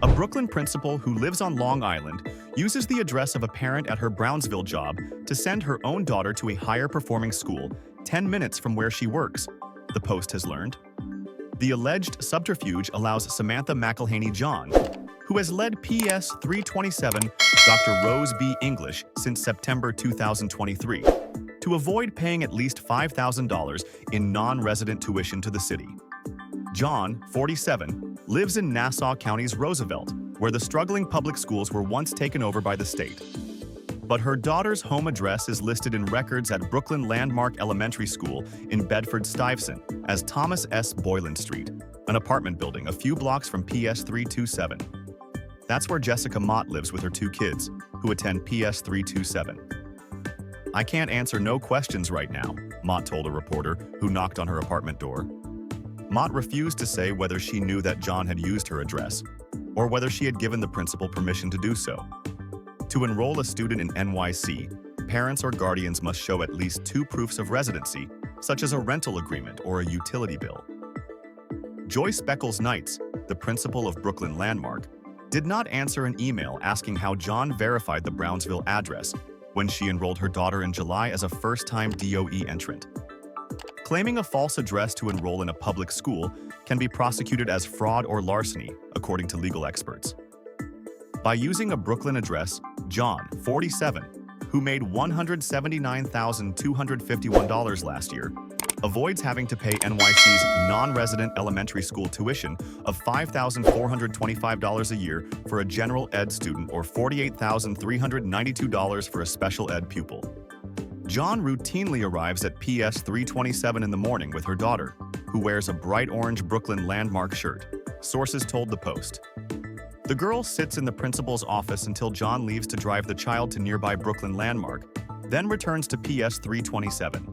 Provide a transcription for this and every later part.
A Brooklyn principal who lives on Long Island uses the address of a parent at her Brownsville job to send her own daughter to a higher-performing school 10 minutes from where she works, the Post has learned. The alleged subterfuge allows Samantha McElhaney John, who has led PS 327 Dr. Rose B. English since September 2023, to avoid paying at least $5,000 in non-resident tuition to the city. John, 47, lives in Nassau County's Roosevelt, where the struggling public schools were once taken over by the state. But her daughter's home address is listed in records at Brooklyn Landmark Elementary School in Bedford-Stuyvesant as Thomas S. Boyland Street, an apartment building a few blocks from PS 327. That's where Jessica Mott lives with her 2 kids, who attend PS 327. "I can't answer no questions right now," Mott told a reporter who knocked on her apartment door. Mott refused to say whether she knew that John had used her address, or whether she had given the principal permission to do so. To enroll a student in NYC, parents or guardians must show at least 2 proofs of residency, such as a rental agreement or a utility bill. Joy Speckles-Knights, the principal of Brooklyn Landmark, did not answer an email asking how John verified the Brownsville address when she enrolled her daughter in July as a first-time DOE entrant. Claiming a false address to enroll in a public school can be prosecuted as fraud or larceny, according to legal experts. By using a Brooklyn address, John, 47, who made $179,251 last year, avoids having to pay NYC's non-resident elementary school tuition of $5,425 a year for a general ed student or $48,392 for a special ed pupil. John routinely arrives at PS 327 in the morning with her daughter, who wears a bright orange Brooklyn Landmark shirt, sources told the Post. The girl sits in the principal's office until John leaves to drive the child to nearby Brooklyn Landmark, then returns to PS 327.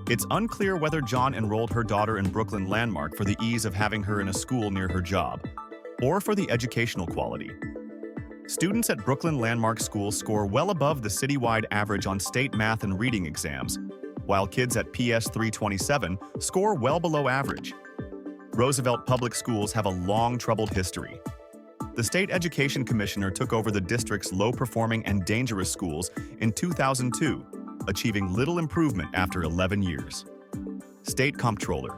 It's unclear whether John enrolled her daughter in Brooklyn Landmark for the ease of having her in a school near her job, or for the educational quality. Students at Brooklyn Landmark schools score well above the citywide average on state math and reading exams, while kids at PS 327 score well below average. Roosevelt public schools have a long troubled history. The state education commissioner took over the district's low-performing and dangerous schools in 2002, achieving little improvement after 11 years. State Comptroller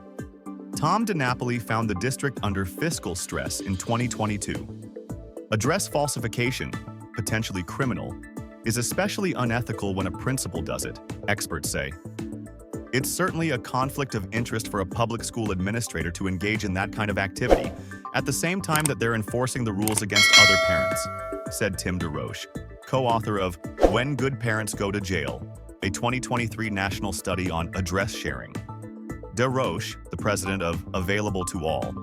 Tom DiNapoli found the district under fiscal stress in 2022. Address falsification, potentially criminal, is especially unethical when a principal does it, experts say. It's certainly a conflict of interest for a public school administrator to engage in that kind of activity at the same time that they're enforcing the rules against other parents, said Tim DeRoche, co-author of When Good Parents Go to Jail, a 2023 national study on address sharing. DeRoche, the president of Available to All,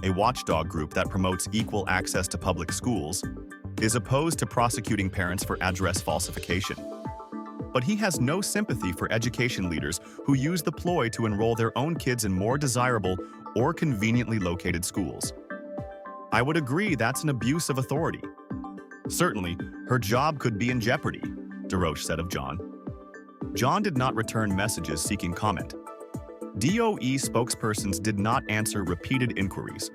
a watchdog group that promotes equal access to public schools, is opposed to prosecuting parents for address falsification. But he has no sympathy for education leaders who use the ploy to enroll their own kids in more desirable or conveniently located schools. "I would agree that's an abuse of authority. Certainly, her job could be in jeopardy," DeRoche said of John. John did not return messages seeking comment. DOE spokespersons did not answer repeated inquiries,